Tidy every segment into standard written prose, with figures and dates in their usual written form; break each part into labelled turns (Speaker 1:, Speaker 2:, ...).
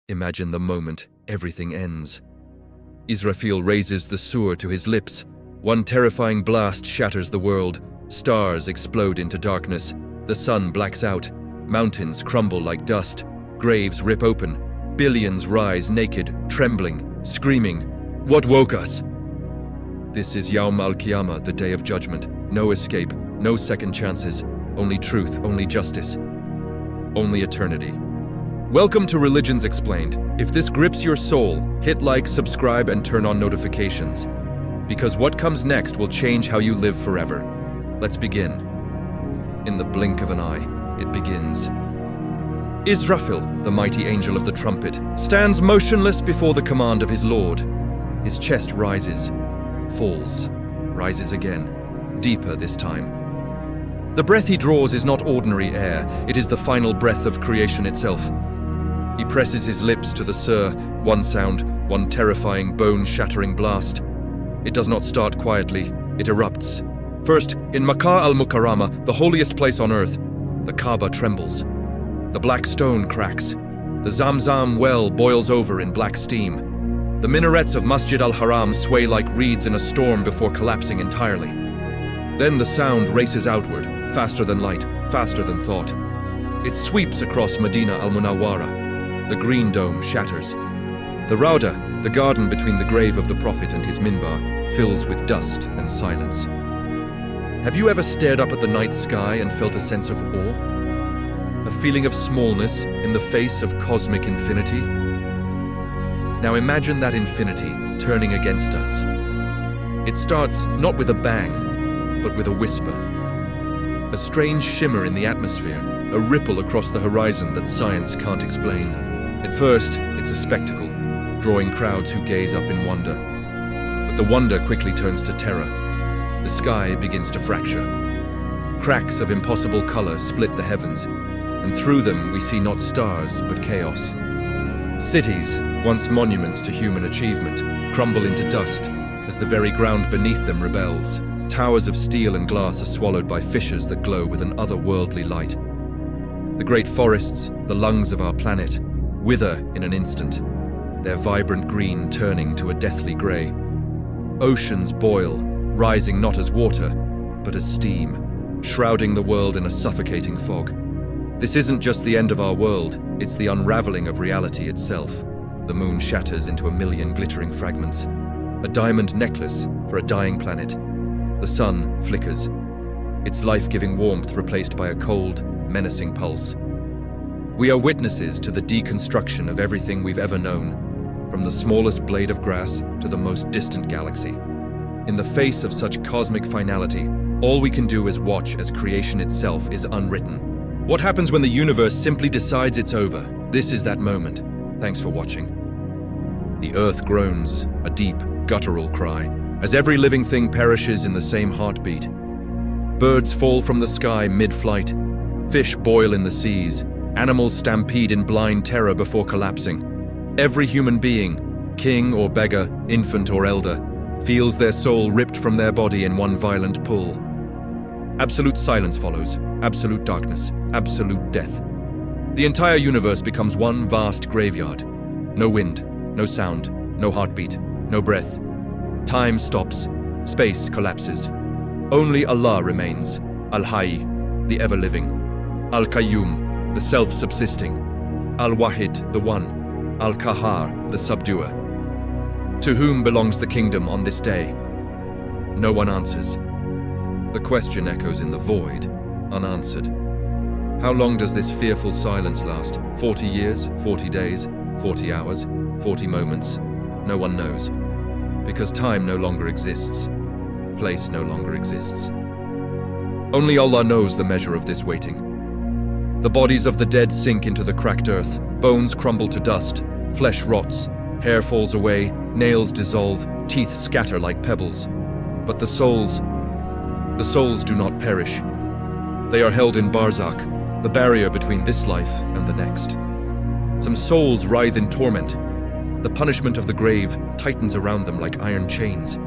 Speaker 1: Imagine the moment everything ends. Israfil raises the sur to his lips. One terrifying blast shatters the world. Stars explode into darkness. The sun blacks out. Mountains crumble like dust. Graves rip open. Billions rise naked, trembling, screaming. What woke us? This is Yawm al-Qiyamah, the day of judgment. No escape, no second chances. Only truth, only justice. Only eternity. Welcome to Religions Explained. If this grips your soul, hit like, subscribe, and turn on notifications. Because what comes next will change how you live forever. Let's begin. In the blink of an eye, it begins. Israfil, the mighty angel of the trumpet, stands motionless before the command of his Lord. His chest rises, falls, rises again, deeper this time. The breath he draws is not ordinary air, it is the final breath of creation itself. He presses his lips to the sur, one sound, one terrifying, bone-shattering blast. It does not start quietly, it erupts. First, in Makkah al-Mukarramah, the holiest place on earth, the Kaaba trembles. The black stone cracks. The Zamzam well boils over in black steam. The minarets of Masjid al-Haram sway like reeds in a storm before collapsing entirely. Then the sound races outward, faster than light, faster than thought. It sweeps across Medina al-Munawwara. The green dome shatters. The Rauda, the garden between the grave of the Prophet and his minbar, fills with dust and silence. Have you ever stared up at the night sky and felt a sense of awe? A feeling of smallness in the face of cosmic infinity? Now imagine that infinity turning against us. It starts not with a bang, but with a whisper. A strange shimmer in the atmosphere, a ripple across the horizon that science can't explain. At first, it's a spectacle, drawing crowds who gaze up in wonder. But the wonder quickly turns to terror. The sky begins to fracture. Cracks of impossible color split the heavens, and through them we see not stars, but chaos. Cities, once monuments to human achievement, crumble into dust as the very ground beneath them rebels. Towers of steel and glass are swallowed by fissures that glow with an otherworldly light. The great forests, the lungs of our planet, wither in an instant, their vibrant green turning to a deathly grey. Oceans boil, rising not as water, but as steam, shrouding the world in a suffocating fog. This isn't just the end of our world, it's the unraveling of reality itself. The moon shatters into a million glittering fragments, a diamond necklace for a dying planet. The sun flickers, its life-giving warmth replaced by a cold, menacing pulse. We are witnesses to the deconstruction of everything we've ever known, from the smallest blade of grass to the most distant galaxy. In the face of such cosmic finality, all we can do is watch as creation itself is unwritten. What happens when the universe simply decides it's over? This is that moment. Thanks for watching. The earth groans, a deep, guttural cry, as every living thing perishes in the same heartbeat. Birds fall from the sky mid-flight. Fish boil in the seas. Animals stampede in blind terror before collapsing. Every human being, king or beggar, infant or elder, feels their soul ripped from their body in one violent pull. Absolute silence follows, absolute darkness, absolute death. The entire universe becomes one vast graveyard. No wind, no sound, no heartbeat, no breath. Time stops, space collapses. Only Allah remains, Al-Hayy, the ever-living, Al-Qayyum, the self-subsisting, Al-Wahid, the One, Al-Qahar, the subduer. To whom belongs the kingdom on this day? No one answers. The question echoes in the void, unanswered. How long does this fearful silence last? 40 years, 40 days, 40 hours, 40 moments? No one knows. Because time no longer exists. Place no longer exists. Only Allah knows the measure of this waiting. The bodies of the dead sink into the cracked earth, bones crumble to dust, flesh rots, hair falls away, nails dissolve, teeth scatter like pebbles. But the souls do not perish. They are held in Barzakh, the barrier between this life and the next. Some souls writhe in torment. The punishment of the grave tightens around them like iron chains.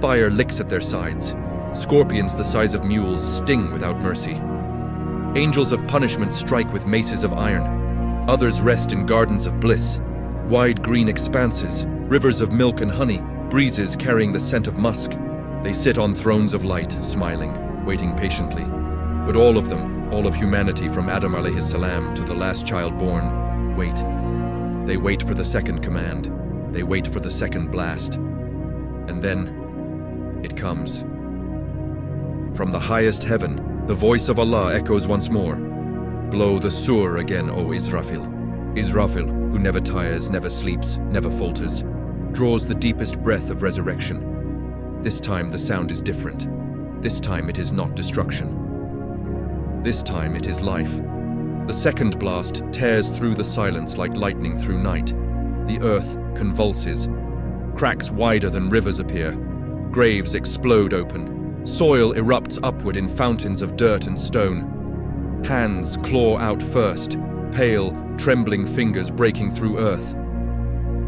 Speaker 1: Fire licks at their sides. Scorpions the size of mules sting without mercy. Angels of punishment strike with maces of iron. Others rest in gardens of bliss. wide green expanses, rivers of milk and honey, breezes carrying the scent of musk. They sit on thrones of light, smiling, waiting patiently. But all of them, all of humanity from Adam alayhis salam to the last child born, wait. They wait for the second command. They wait for the second blast. And then, it comes. From the highest heaven, the voice of Allah echoes once more. Blow the sur again, O Israfil. Israfil, who never tires, never sleeps, never falters, draws the deepest breath of resurrection. This time the sound is different. This time it is not destruction. This time it is life. The second blast tears through the silence like lightning through night. The earth convulses. Cracks wider than rivers appear. Graves explode open. Soil erupts upward in fountains of dirt and stone. Hands claw out first, pale, trembling fingers breaking through earth.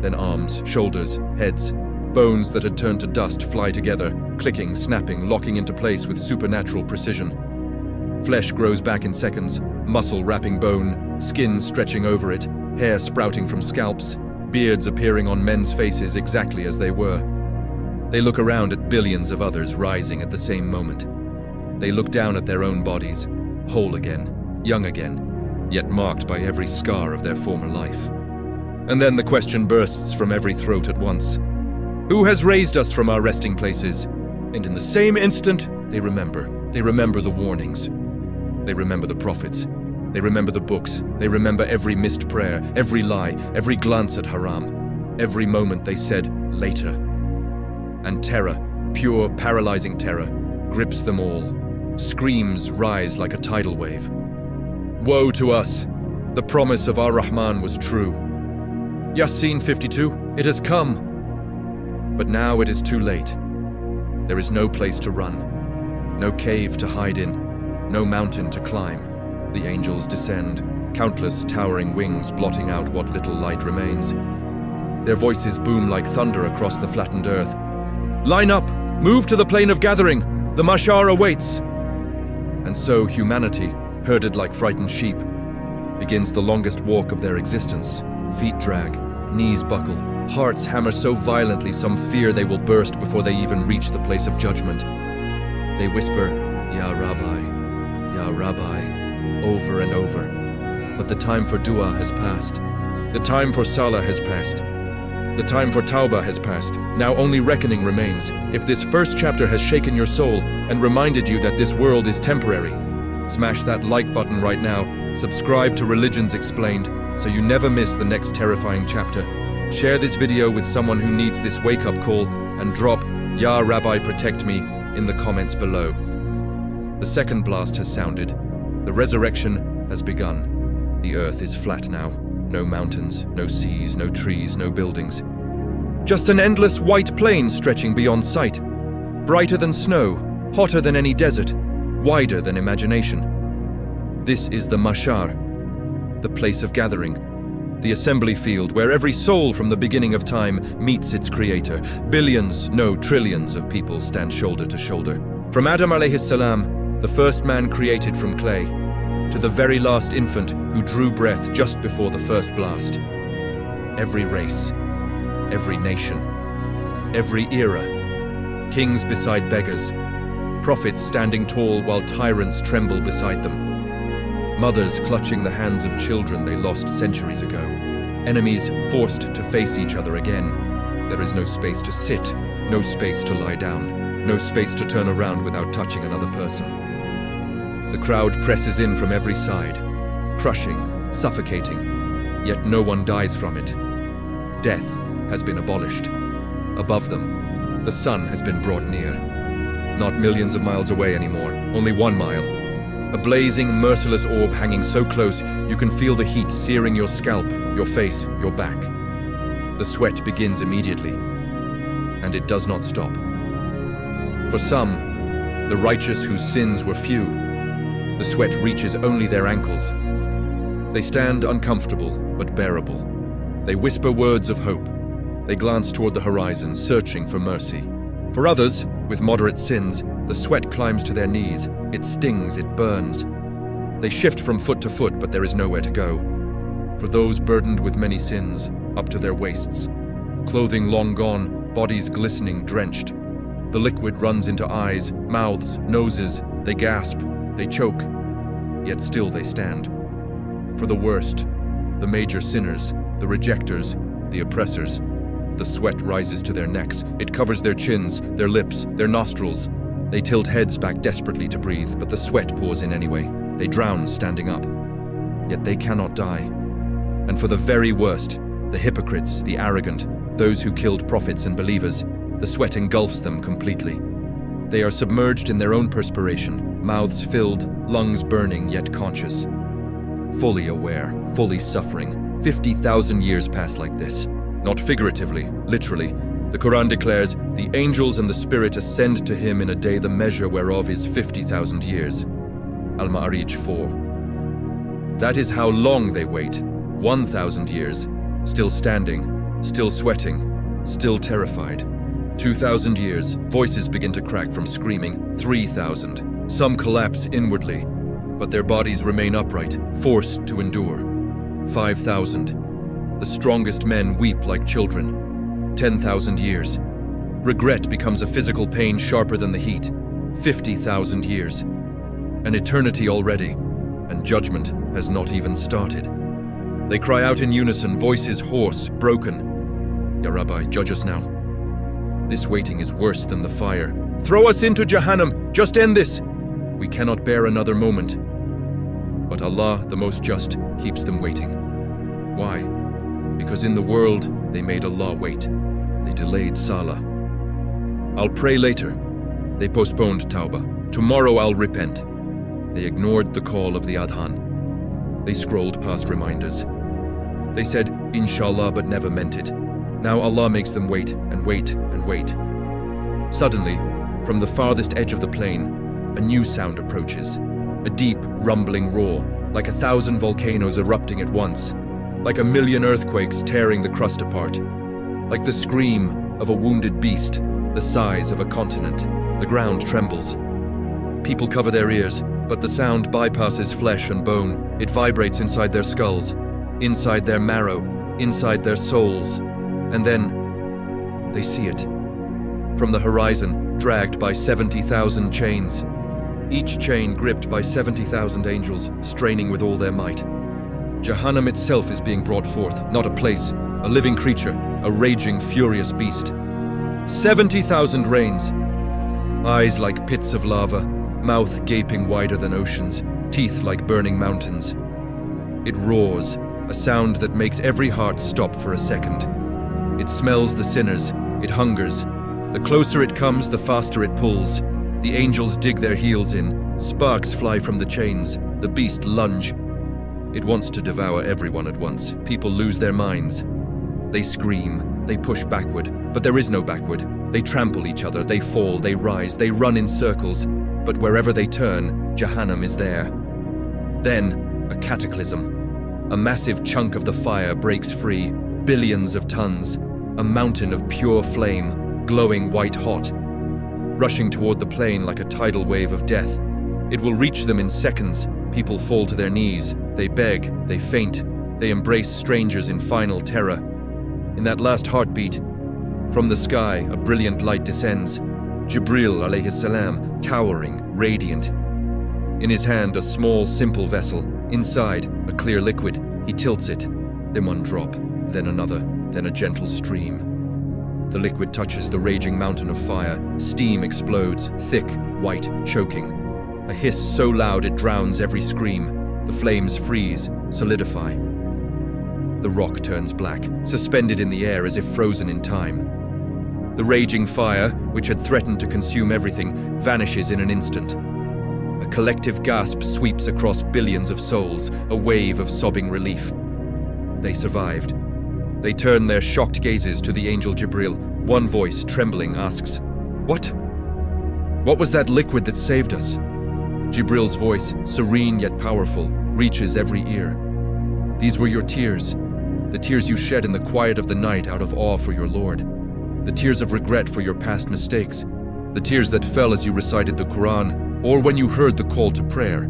Speaker 1: Then arms, shoulders, heads, bones that had turned to dust fly together, clicking, snapping, locking into place with supernatural precision. Flesh grows back in seconds, muscle wrapping bone, skin stretching over it, hair sprouting from scalps, beards appearing on men's faces exactly as they were. They look around at billions of others rising at the same moment. They look down at their own bodies, whole again, young again, yet marked by every scar of their former life. And then the question bursts from every throat at once. Who has raised us from our resting places? And in the same instant, they remember. They remember the warnings. They remember the prophets. They remember the books. They remember every missed prayer, every lie, every glance at haram. Every moment they said, later. And terror, pure, paralyzing terror, grips them all. Screams rise like a tidal wave. Woe to us! The promise of our Rahman was true. Yasin 52, it has come. But now it is too late. There is no place to run, no cave to hide in, no mountain to climb. The angels descend, countless towering wings blotting out what little light remains. Their voices boom like thunder across the flattened earth. Line up! Move to the plane of gathering! The mashar awaits! And so humanity, herded like frightened sheep, begins the longest walk of their existence. Feet drag, knees buckle, hearts hammer so violently some fear they will burst before they even reach the place of judgment. They whisper, Ya Rabbi, over and over. But the time for dua has passed. The time for salah has passed. The time for tawbah has passed. Now only reckoning remains. If this first chapter has shaken your soul and reminded you that this world is temporary, smash that like button right now. Subscribe to Religions Explained so you never miss the next terrifying chapter. Share this video with someone who needs this wake-up call and drop Ya Rabbi Protect Me in the comments below. The second blast has sounded. The resurrection has begun. The earth is flat now. No mountains, no seas, no trees, no buildings. Just an endless white plain stretching beyond sight. Brighter than snow, hotter than any desert, wider than imagination. This is the mashar, the place of gathering, the assembly field where every soul from the beginning of time meets its creator. Billions, no trillions of people stand shoulder to shoulder. From Adam alayhis salam, the first man created from clay, to the very last infant who drew breath just before the first blast. Every race, every nation, every era, kings beside beggars, prophets standing tall while tyrants tremble beside them. Mothers clutching the hands of children they lost centuries ago. Enemies forced to face each other again. There is no space to sit, no space to lie down, no space to turn around without touching another person. The crowd presses in from every side, crushing, suffocating, yet no one dies from it. Death has been abolished. Above them, the sun has been brought near. Not millions of miles away anymore, only 1 mile. A blazing, merciless orb hanging so close you can feel the heat searing your scalp, your face, your back. The sweat begins immediately, and it does not stop. For some, the righteous whose sins were few, the sweat reaches only their ankles. They stand uncomfortable but bearable. They whisper words of hope. They glance toward the horizon, searching for mercy. For others, with moderate sins, the sweat climbs to their knees. It stings, it burns. They shift from foot to foot, but there is nowhere to go. For those burdened with many sins, up to their waists. Clothing long gone, bodies glistening, drenched. The liquid runs into eyes, mouths, noses. They gasp, they choke, yet still they stand. For the worst, the major sinners, the rejectors, the oppressors, the sweat rises to their necks. It covers their chins, their lips, their nostrils. They tilt heads back desperately to breathe, but the sweat pours in anyway. They drown standing up. Yet they cannot die. And for the very worst, the hypocrites, the arrogant, those who killed prophets and believers, the sweat engulfs them completely. They are submerged in their own perspiration, mouths filled, lungs burning yet conscious. Fully aware, fully suffering, 50,000 years pass like this. Not figuratively, literally. The Qur'an declares, the angels and the Spirit ascend to him in a day the measure whereof is 50,000 years. Al-Ma'arij 4. That is how long they wait, 1,000 years, still standing, still sweating, still terrified. 2,000 years, voices begin to crack from screaming. 3,000. Some collapse inwardly, but their bodies remain upright, forced to endure. 5,000. The strongest men weep like children. 10,000 years. Regret becomes a physical pain sharper than the heat. 50,000 years. An eternity already, and judgment has not even started. They cry out in unison, voices hoarse, broken. Ya Rabbi, judge us now. This waiting is worse than the fire. Throw us into Jahannam! Just end this! We cannot bear another moment. But Allah, the Most Just, keeps them waiting. Why? Because in the world, they made Allah wait. They delayed Salah. I'll pray later. They postponed Tawbah. Tomorrow I'll repent. They ignored the call of the Adhan. They scrolled past reminders. They said, Inshallah, but never meant it. Now Allah makes them wait and wait and wait. Suddenly, from the farthest edge of the plain, a new sound approaches. A deep, rumbling roar, like 1,000 volcanoes erupting at once. Like 1,000,000 earthquakes tearing the crust apart. Like the scream of a wounded beast, the size of a continent. The ground trembles. People cover their ears, but the sound bypasses flesh and bone. It vibrates inside their skulls, inside their marrow, inside their souls. And then, they see it. From the horizon, dragged by 70,000 chains. Each chain gripped by 70,000 angels, straining with all their might. Jahannam itself is being brought forth, not a place, a living creature, a raging, furious beast. 70,000 reigns. Eyes like pits of lava, mouth gaping wider than oceans, teeth like burning mountains. It roars, a sound that makes every heart stop for a second. It smells the sinners, it hungers. The closer it comes, the faster it pulls. The angels dig their heels in, sparks fly from the chains, the beast lunge. It wants to devour everyone at once. People lose their minds. They scream, they push backward, but there is no backward. They trample each other, they fall, they rise, they run in circles. But wherever they turn, Jahannam is there. Then, a cataclysm. A massive chunk of the fire breaks free, billions of tons. A mountain of pure flame, glowing white hot. Rushing toward the plain like a tidal wave of death. It will reach them in seconds. People fall to their knees. They beg, they faint. They embrace strangers in final terror. In that last heartbeat, from the sky, a brilliant light descends. Jibril alayhi salam, towering, radiant. In his hand, a small, simple vessel. Inside, a clear liquid. He tilts it. Then one drop, then another, then a gentle stream. The liquid touches the raging mountain of fire. Steam explodes, thick, white, choking. A hiss so loud it drowns every scream. The flames freeze, solidify. The rock turns black, suspended in the air as if frozen in time. The raging fire, which had threatened to consume everything, vanishes in an instant. A collective gasp sweeps across billions of souls, a wave of sobbing relief. They survived. They turn their shocked gazes to the angel Jibril. One voice, trembling, asks, "What? What was that liquid that saved us?" Jibril's voice, serene yet powerful, reaches every ear. "These were your tears, the tears you shed in the quiet of the night out of awe for your Lord, the tears of regret for your past mistakes, the tears that fell as you recited the Qur'an or when you heard the call to prayer,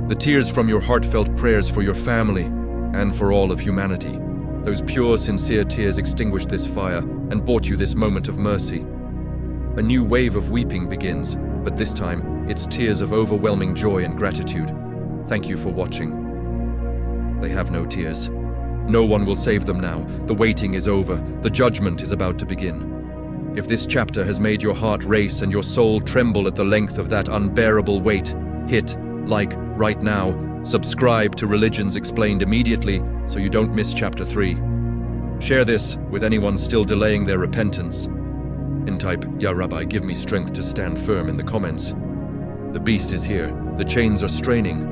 Speaker 1: the tears from your heartfelt prayers for your family and for all of humanity. Those pure, sincere tears extinguished this fire and brought you this moment of mercy. A new wave of weeping begins, but this time it's tears of overwhelming joy and gratitude. Thank you for watching. They have no tears. No one will save them now. The waiting is over. The judgment is about to begin. If this chapter has made your heart race and your soul tremble at the length of that unbearable weight, hit like right now. Subscribe to Religions Explained immediately so you don't miss Chapter 3. Share this with anyone still delaying their repentance. And type, "Ya Rabbi, give me strength to stand firm" in the comments. The beast is here. The chains are straining.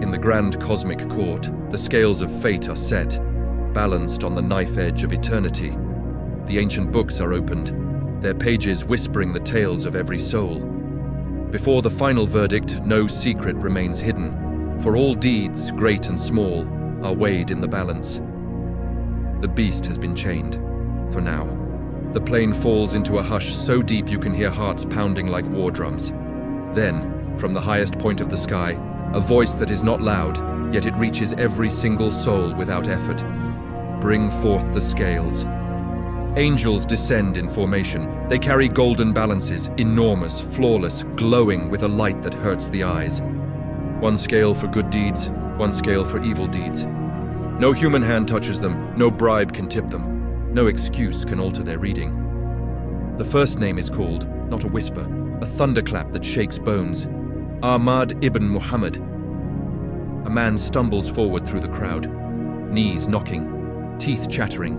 Speaker 1: In the grand cosmic court, the scales of fate are set, balanced on the knife edge of eternity. The ancient books are opened, their pages whispering the tales of every soul. Before the final verdict, no secret remains hidden, for all deeds, great and small, are weighed in the balance. The beast has been chained, for now. The plane falls into a hush so deep you can hear hearts pounding like war drums. Then, from the highest point of the sky, a voice that is not loud, yet it reaches every single soul without effort. Bring forth the scales. Angels descend in formation. They carry golden balances, enormous, flawless, glowing with a light that hurts the eyes. One scale for good deeds, one scale for evil deeds. No human hand touches them, no bribe can tip them. No excuse can alter their reading. The first name is called, not a whisper, a thunderclap that shakes bones. Ahmad ibn Muhammad. A man stumbles forward through the crowd, knees knocking, teeth chattering,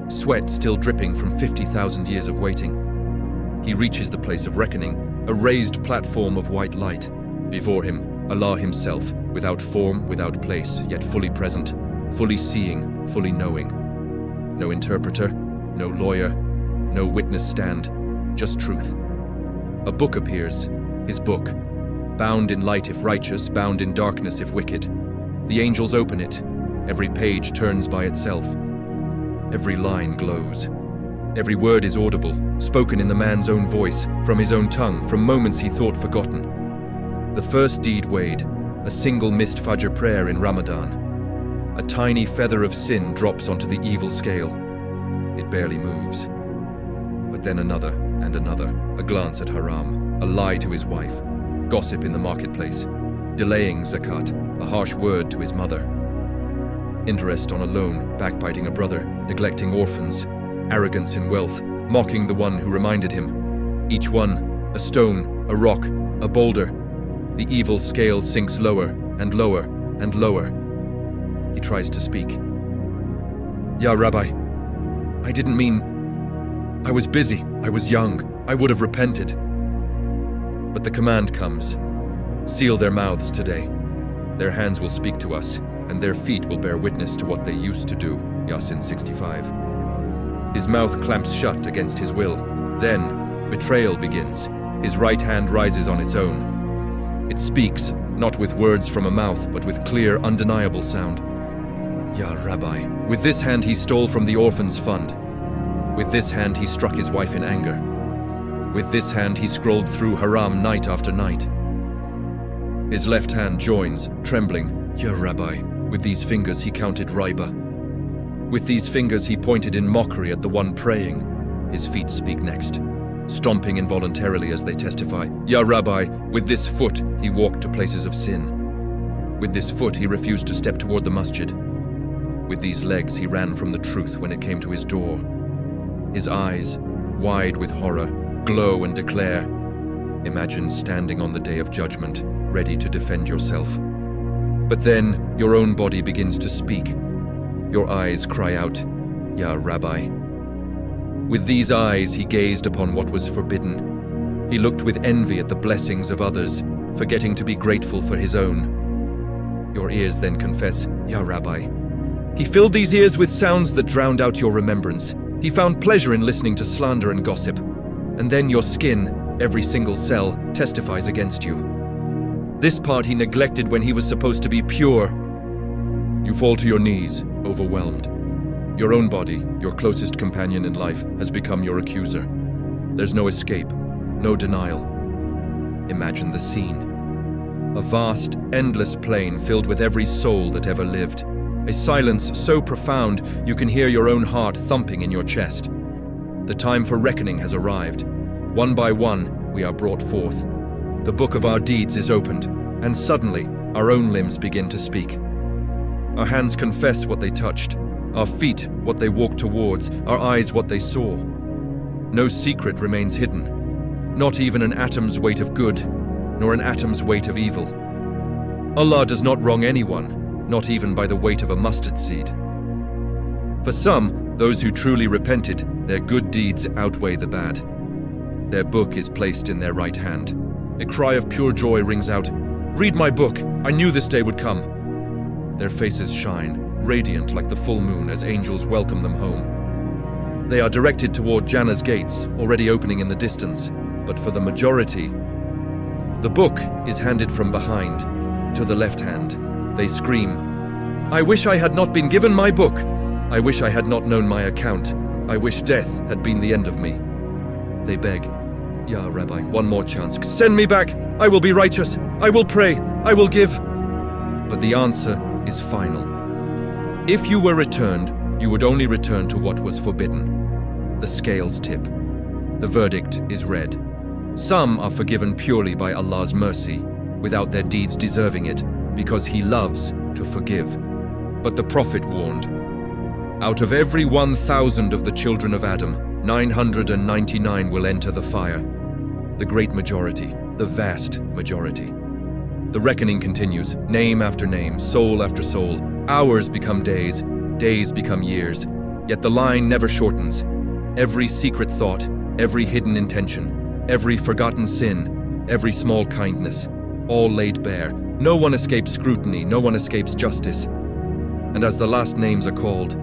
Speaker 1: sweat still dripping from 50,000 years of waiting. He reaches the place of reckoning, a raised platform of white light. Before him, Allah himself, without form, without place, yet fully present, fully seeing, fully knowing. No interpreter, no lawyer, no witness stand, just truth. A book appears, his book, bound in light if righteous, bound in darkness if wicked. The angels open it, every page turns by itself. Every line glows. Every word is audible, spoken in the man's own voice, from his own tongue, from moments he thought forgotten. The first deed weighed, a single missed Fajr prayer in Ramadan. A tiny feather of sin drops onto the evil scale. It barely moves. But then another and another, a glance at haram, a lie to his wife, gossip in the marketplace, delaying zakat, a harsh word to his mother. Interest on a loan, backbiting a brother, neglecting orphans, arrogance in wealth, mocking the one who reminded him. Each one, a stone, a rock, a boulder. The evil scale sinks lower and lower and lower. He tries to speak. "Ya Rabbi, I didn't mean... I was busy, I was young, I would have repented." But the command comes. Seal their mouths today. Their hands will speak to us, and their feet will bear witness to what they used to do. Yasin 65. His mouth clamps shut against his will. Then, betrayal begins. His right hand rises on its own. It speaks, not with words from a mouth, but with clear, undeniable sound. "Ya Rabbi." With this hand he stole from the orphan's fund. With this hand he struck his wife in anger. With this hand he scrolled through haram night after night. His left hand joins, trembling, "Ya Rabbi." With these fingers he counted riba. With these fingers he pointed in mockery at the one praying. His feet speak next, stomping involuntarily as they testify, "Ya Rabbi." With this foot he walked to places of sin. With this foot he refused to step toward the masjid. With these legs he ran from the truth when it came to his door. His eyes, wide with horror, glow and declare. Imagine standing on the day of judgment, ready to defend yourself. But then your own body begins to speak. Your eyes cry out, "Ya Rabbi." With these eyes he gazed upon what was forbidden. He looked with envy at the blessings of others, forgetting to be grateful for his own. Your ears then confess, "Ya Rabbi." He filled these ears with sounds that drowned out your remembrance. He found pleasure in listening to slander and gossip. And then your skin, every single cell, testifies against you. This part he neglected when he was supposed to be pure. You fall to your knees, overwhelmed. Your own body, your closest companion in life, has become your accuser. There's no escape, no denial. Imagine the scene. A vast, endless plain filled with every soul that ever lived. a silence so profound you can hear your own heart thumping in your chest. The time for reckoning has arrived. One by one, we are brought forth. The book of our deeds is opened, and suddenly, our own limbs begin to speak. Our hands confess what they touched, our feet what they walked towards, our eyes what they saw. No secret remains hidden, not even an atom's weight of good, nor an atom's weight of evil. Allah does not wrong anyone, not even by the weight of a mustard seed. For some, those who truly repented, their good deeds outweigh the bad. Their book is placed in their right hand. A cry of pure joy rings out, "Read my book! I knew this day would come!" Their faces shine, radiant like the full moon as angels welcome them home. They are directed toward Jannah's gates, already opening in the distance, but for the majority, the book is handed from behind, to the left hand. They scream, "I wish I had not been given my book! I wish I had not known my account. I wish death had been the end of me." They beg, "Ya Rabbi, one more chance. Send me back! I will be righteous! I will pray! I will give!" But the answer is final. If you were returned, you would only return to what was forbidden. The scales tip. The verdict is read. Some are forgiven purely by Allah's mercy, without their deeds deserving it, because He loves to forgive. But the Prophet warned, out of every 1,000 of the children of Adam, 999 will enter the fire. The great majority, the vast majority. The reckoning continues, name after name, soul after soul. Hours become days, days become years. Yet the line never shortens. Every secret thought, every hidden intention, every forgotten sin, every small kindness, all laid bare. No one escapes scrutiny, no one escapes justice. And as the last names are called,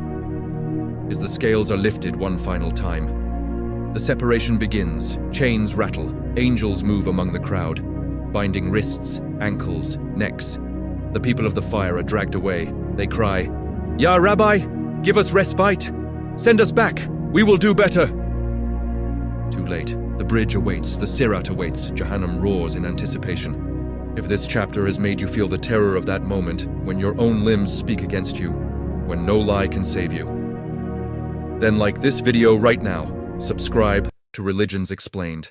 Speaker 1: as the scales are lifted one final time, the separation begins, chains rattle, angels move among the crowd, binding wrists, ankles, necks. The people of the fire are dragged away. They cry, "Ya Rabbi, give us respite! Send us back! We will do better!" Too late. The bridge awaits, the Sirat awaits. Jahannam roars in anticipation. If this chapter has made you feel the terror of that moment, when your own limbs speak against you, when no lie can save you, then like this video right now, subscribe to Religions Explained.